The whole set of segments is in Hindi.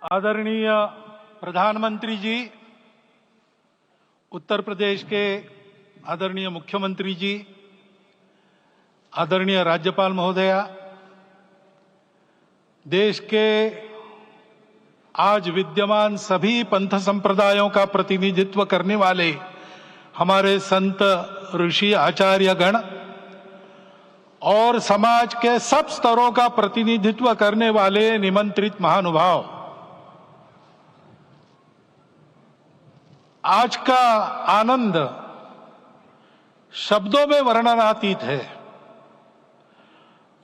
आदरणीय प्रधानमंत्री जी, उत्तर प्रदेश के आदरणीय मुख्यमंत्री जी, आदरणीय राज्यपाल महोदया, देश के आज विद्यमान सभी पंथ संप्रदायों का प्रतिनिधित्व करने वाले हमारे संत, ऋषि, आचार्य गण और समाज के सब स्तरों का प्रतिनिधित्व करने वाले निमंत्रित महानुभाव, आज का आनंद शब्दों में वर्णनातीत है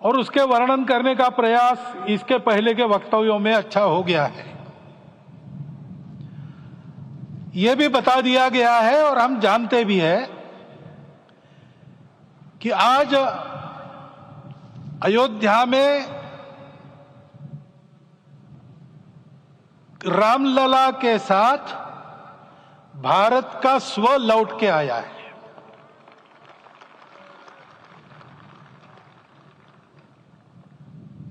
और उसके वर्णन करने का प्रयास इसके पहले के वक्तव्यों में अच्छा हो गया है। यह भी बता दिया गया है और हम जानते भी हैं कि आज अयोध्या में रामलला के साथ भारत का स्व लौट के आया है।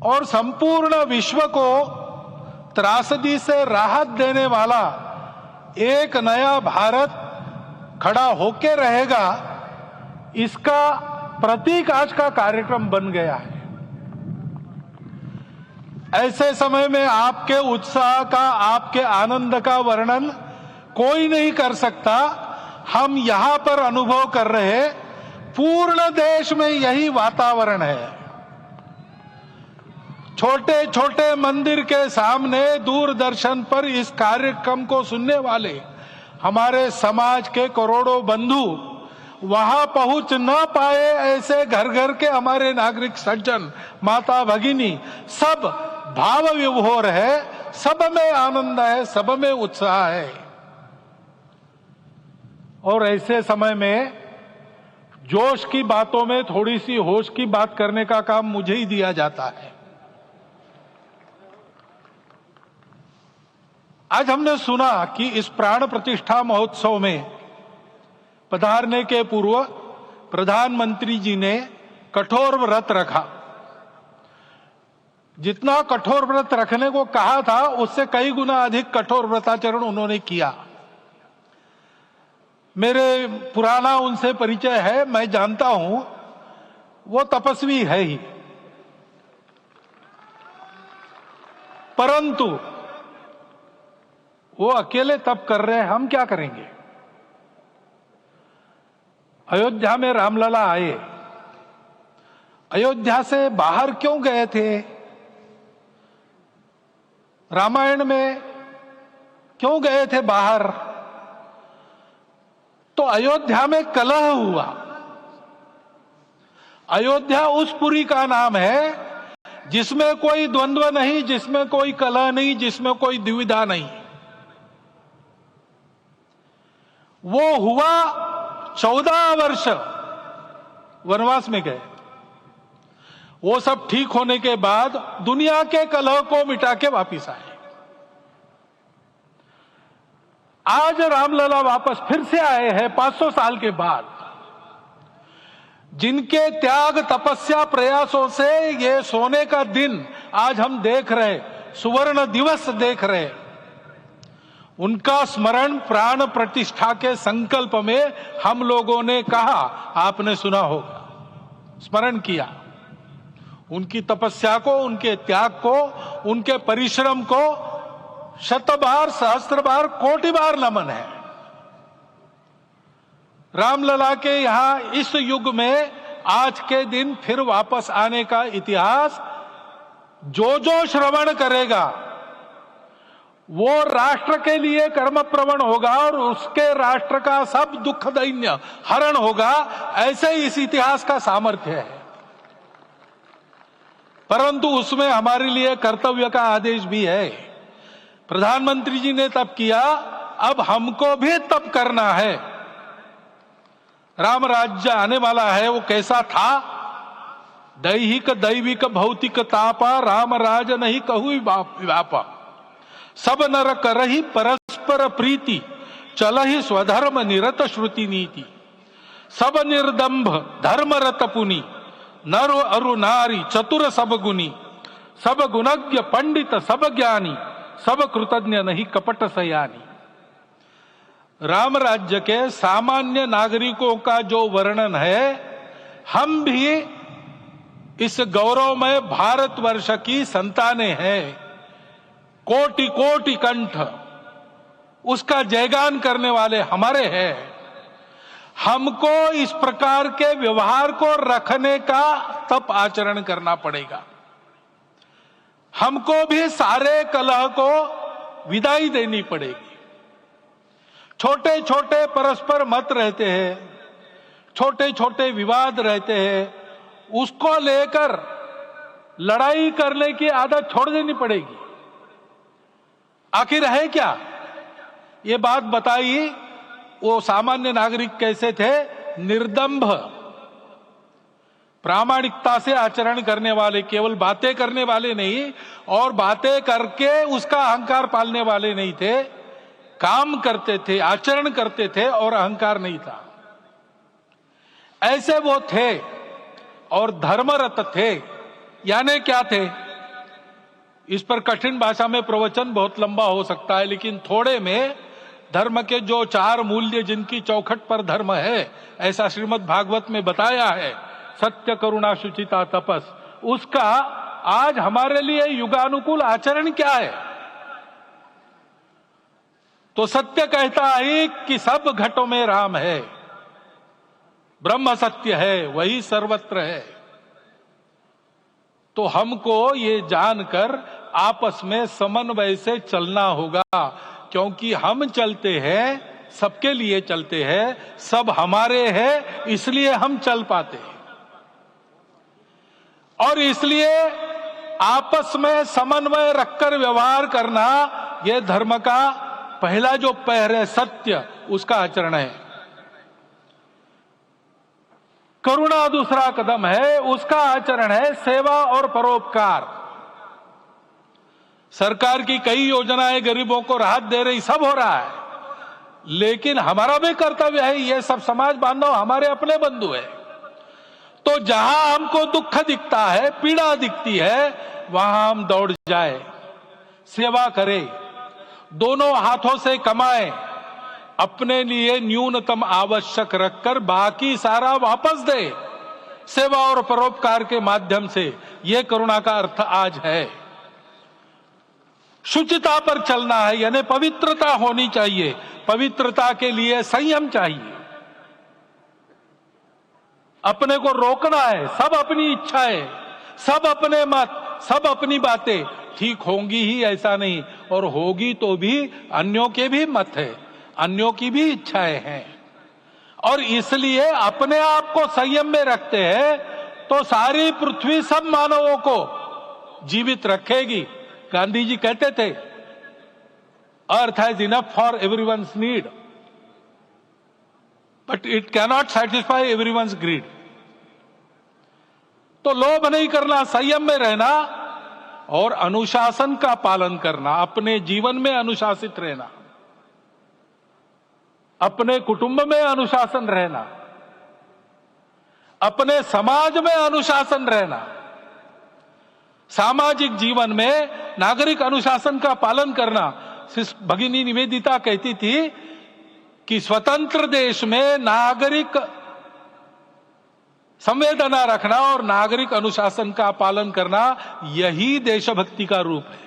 और संपूर्ण विश्व को त्रासदी से राहत देने वाला एक नया भारत खड़ा होके रहेगा, इसका प्रतीक आज का कार्यक्रम बन गया है। ऐसे समय में आपके उत्साह का, आपके आनंद का वर्णन कोई नहीं कर सकता। हम यहां पर अनुभव कर रहे, पूर्ण देश में यही वातावरण है। छोटे छोटे मंदिर के सामने दूरदर्शन पर इस कार्यक्रम को सुनने वाले हमारे समाज के करोड़ों बंधु वहां पहुंच न पाए, ऐसे घर घर के हमारे नागरिक सज्जन, माता भगिनी, सब भाव विभोर है, सब में आनंद है, सब में उत्साह है। और ऐसे समय में जोश की बातों में थोड़ी सी होश की बात करने का काम मुझे ही दिया जाता है। आज हमने सुना कि इस प्राण प्रतिष्ठा महोत्सव में पधारने के पूर्व प्रधानमंत्री जी ने कठोर व्रत रखा। जितना कठोर व्रत रखने को कहा था, उससे कई गुना अधिक कठोर व्रताचरण उन्होंने किया। मेरे पुराना उनसे परिचय है, मैं जानता हूं वो तपस्वी है ही, परंतु वो अकेले तप कर रहे हैं, हम क्या करेंगे। अयोध्या में रामलला आए, अयोध्या से बाहर क्यों गए थे? रामायण में क्यों गए थे बाहर? तो अयोध्या में कलह हुआ। अयोध्या उस पुरी का नाम है जिसमें कोई द्वंद्व नहीं, जिसमें कोई कलह नहीं, जिसमें कोई दुविधा नहीं। वो हुआ 14 वर्ष वनवास में गए। वो सब ठीक होने के बाद दुनिया के कलह को मिटा के वापिस आए। आज रामलला वापस फिर से आए हैं 500 साल के बाद। जिनके त्याग, तपस्या, प्रयासों से ये सोने का दिन आज हम देख रहे, सुवर्ण दिवस देख रहे, उनका स्मरण प्राण प्रतिष्ठा के संकल्प में हम लोगों ने कहा, आपने सुना होगा, स्मरण किया। उनकी तपस्या को, उनके त्याग को, उनके परिश्रम को शत बार, सहस्त्र बार, कोटि बार नमन है। रामलला के यहां इस युग में आज के दिन फिर वापस आने का इतिहास जो जो श्रवण करेगा वो राष्ट्र के लिए कर्म प्रवण होगा और उसके राष्ट्र का सब दुख दैन्य हरण होगा। ऐसे इस इतिहास का सामर्थ्य है। परंतु उसमें हमारे लिए कर्तव्य का आदेश भी है। प्रधानमंत्री जी ने तप किया, अब हमको भी तप करना है। राम राज्य आने वाला है, वो कैसा था? दैहिक दैविक भौतिक तापा, राम राज नहीं कहु व्यापा। सब नर करहि परस्पर प्रीति, चलहि स्वधर्म निरत श्रुति नीति। सब निर्दंभ धर्मरत पुनि, नर अरु नारी चतुर सब गुनी। सब गुणज्ञ पंडित सब ज्ञानी, सब कृतज्ञ नहीं कपट सयानी। राम राज्य के सामान्य नागरिकों का जो वर्णन है, हम भी इस गौरवमय भारतवर्ष की संतानें हैं। कोटि कोटि कंठ उसका जयगान करने वाले हमारे हैं। हमको इस प्रकार के व्यवहार को रखने का तप आचरण करना पड़ेगा। हमको भी सारे कलह को विदाई देनी पड़ेगी। छोटे छोटे परस्पर मत रहते हैं, छोटे छोटे विवाद रहते हैं, उसको लेकर लड़ाई करने की आदत छोड़ देनी पड़ेगी। आखिर है क्या? ये बात बताइए, वो सामान्य नागरिक कैसे थे? निर्दंभ, प्रामाणिकता से आचरण करने वाले, केवल बातें करने वाले नहीं और बातें करके उसका अहंकार पालने वाले नहीं थे। काम करते थे, आचरण करते थे और अहंकार नहीं था। ऐसे वो थे और धर्मरत थे। यानी क्या थे? इस पर कठिन भाषा में प्रवचन बहुत लंबा हो सकता है, लेकिन थोड़े में धर्म के जो 4 मूल्य जिनकी चौखट पर धर्म है, ऐसा श्रीमद् भागवत में बताया है, सत्य करुणा शुचिता तपस, उसका आज हमारे लिए युगानुकूल आचरण क्या है? तो सत्य कहता है कि सब घटों में राम है, ब्रह्म सत्य है, वही सर्वत्र है। तो हमको ये जानकर आपस में समन्वय से चलना होगा, क्योंकि हम चलते हैं, सबके लिए चलते हैं, सब हमारे हैं, इसलिए हम चल पाते हैं। और इसलिए आपस में समन्वय रखकर व्यवहार करना, यह धर्म का पहला जो पैर है, सत्य, उसका आचरण है। करुणा दूसरा कदम है, उसका आचरण है सेवा और परोपकार। सरकार की कई योजनाएं गरीबों को राहत दे रही, सब हो रहा है, लेकिन हमारा भी कर्तव्य है, ये सब समाज बांधव हमारे अपने बंधु है। तो जहां हमको दुख दिखता है, पीड़ा दिखती है, वहां हम दौड़ जाए, सेवा करें, दोनों हाथों से कमाएं, अपने लिए न्यूनतम आवश्यक रखकर बाकी सारा वापस दे, सेवा और परोपकार के माध्यम से। यह करुणा का अर्थ आज है। शुचिता पर चलना है, यानी पवित्रता होनी चाहिए। पवित्रता के लिए संयम चाहिए, अपने को रोकना है। सब अपनी इच्छाएं, सब अपने मत, सब अपनी बातें ठीक होंगी ही ऐसा नहीं, और होगी तो भी अन्यों के भी मत है, अन्यों की भी इच्छाएं हैं। और इसलिए अपने आप को संयम में रखते हैं तो सारी पृथ्वी सब मानवों को जीवित रखेगी। गांधी जी कहते थे, earth has enough for everyone's need, but it cannot satisfy everyone's greed. तो लोभ नहीं करना, संयम में रहना और अनुशासन का पालन करना, अपने जीवन में अनुशासित रहना, अपने कुटुंब में अनुशासन रहना, अपने समाज में अनुशासन रहना, सामाजिक जीवन में नागरिक अनुशासन का पालन करना। भगिनी निवेदिता कहती थी कि स्वतंत्र देश में नागरिक संवेदना रखना और नागरिक अनुशासन का पालन करना, यही देशभक्ति का रूप है।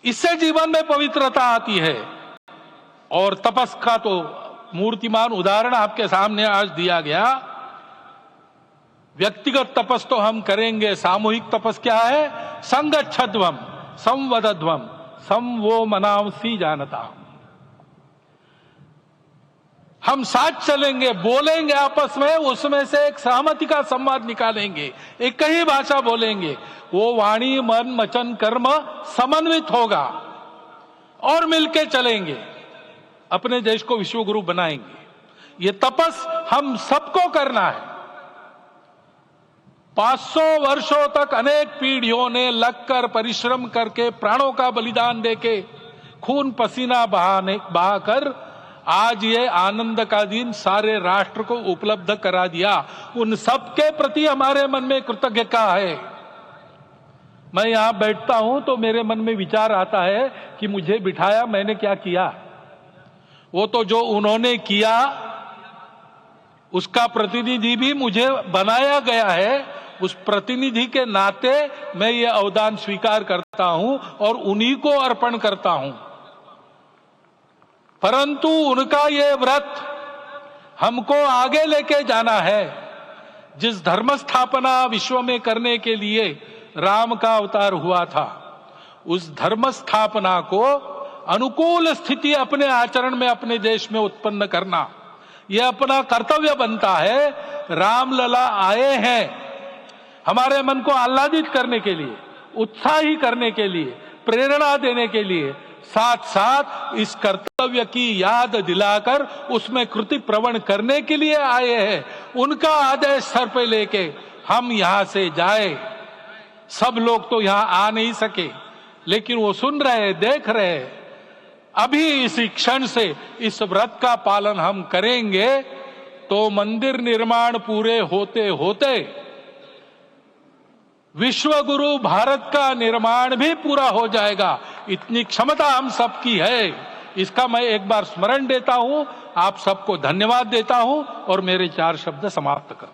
इससे जीवन में पवित्रता आती है। और तपस का तो मूर्तिमान उदाहरण आपके सामने आज दिया गया। व्यक्तिगत तपस तो हम करेंगे, सामूहिक तपस क्या है? संगच्छध्वम संवदध्वम संवो मनांसी जानता। हम साथ चलेंगे, बोलेंगे आपस में, उसमें से एक सहमति का संवाद निकालेंगे, एक ही भाषा बोलेंगे, वो वाणी मन वचन कर्म समन्वित होगा और मिलके चलेंगे, अपने देश को विश्व गुरु बनाएंगे। ये तपस हम सबको करना है। 500 वर्षों तक अनेक पीढ़ियों ने लगकर परिश्रम करके, प्राणों का बलिदान देके, खून पसीना बहाकर आज ये आनंद का दिन सारे राष्ट्र को उपलब्ध करा दिया। उन सबके प्रति हमारे मन में कृतज्ञता है। मैं यहां बैठता हूं तो मेरे मन में विचार आता है कि मुझे बिठाया, मैंने क्या किया। वो तो जो उन्होंने किया उसका प्रतिनिधि भी मुझे बनाया गया है। उस प्रतिनिधि के नाते मैं ये अवदान स्वीकार करता हूं और उन्हीं को अर्पण करता हूं। परंतु उनका ये व्रत हमको आगे लेके जाना है। जिस धर्म स्थापना विश्व में करने के लिए राम का अवतार हुआ था, उस धर्म स्थापना को अनुकूल स्थिति अपने आचरण में अपने देश में उत्पन्न करना, यह अपना कर्तव्य बनता है। रामलला आए हैं हमारे मन को आह्लादित करने के लिए, उत्साही करने के लिए, प्रेरणा देने के लिए, साथ साथ इस कर्तव्य की याद दिलाकर उसमें कृति प्रवण करने के लिए आए हैं। उनका आदेश सर पे लेके हम यहां से जाए। सब लोग तो यहां आ नहीं सके, लेकिन वो सुन रहे, देख रहे। अभी इसी क्षण से इस व्रत का पालन हम करेंगे तो मंदिर निर्माण पूरे होते होते विश्व गुरु भारत का निर्माण भी पूरा हो जाएगा। इतनी क्षमता हम सबकी है। इसका मैं एक बार स्मरण देता हूं, आप सबको धन्यवाद देता हूं और मेरे 4 शब्द समाप्त कर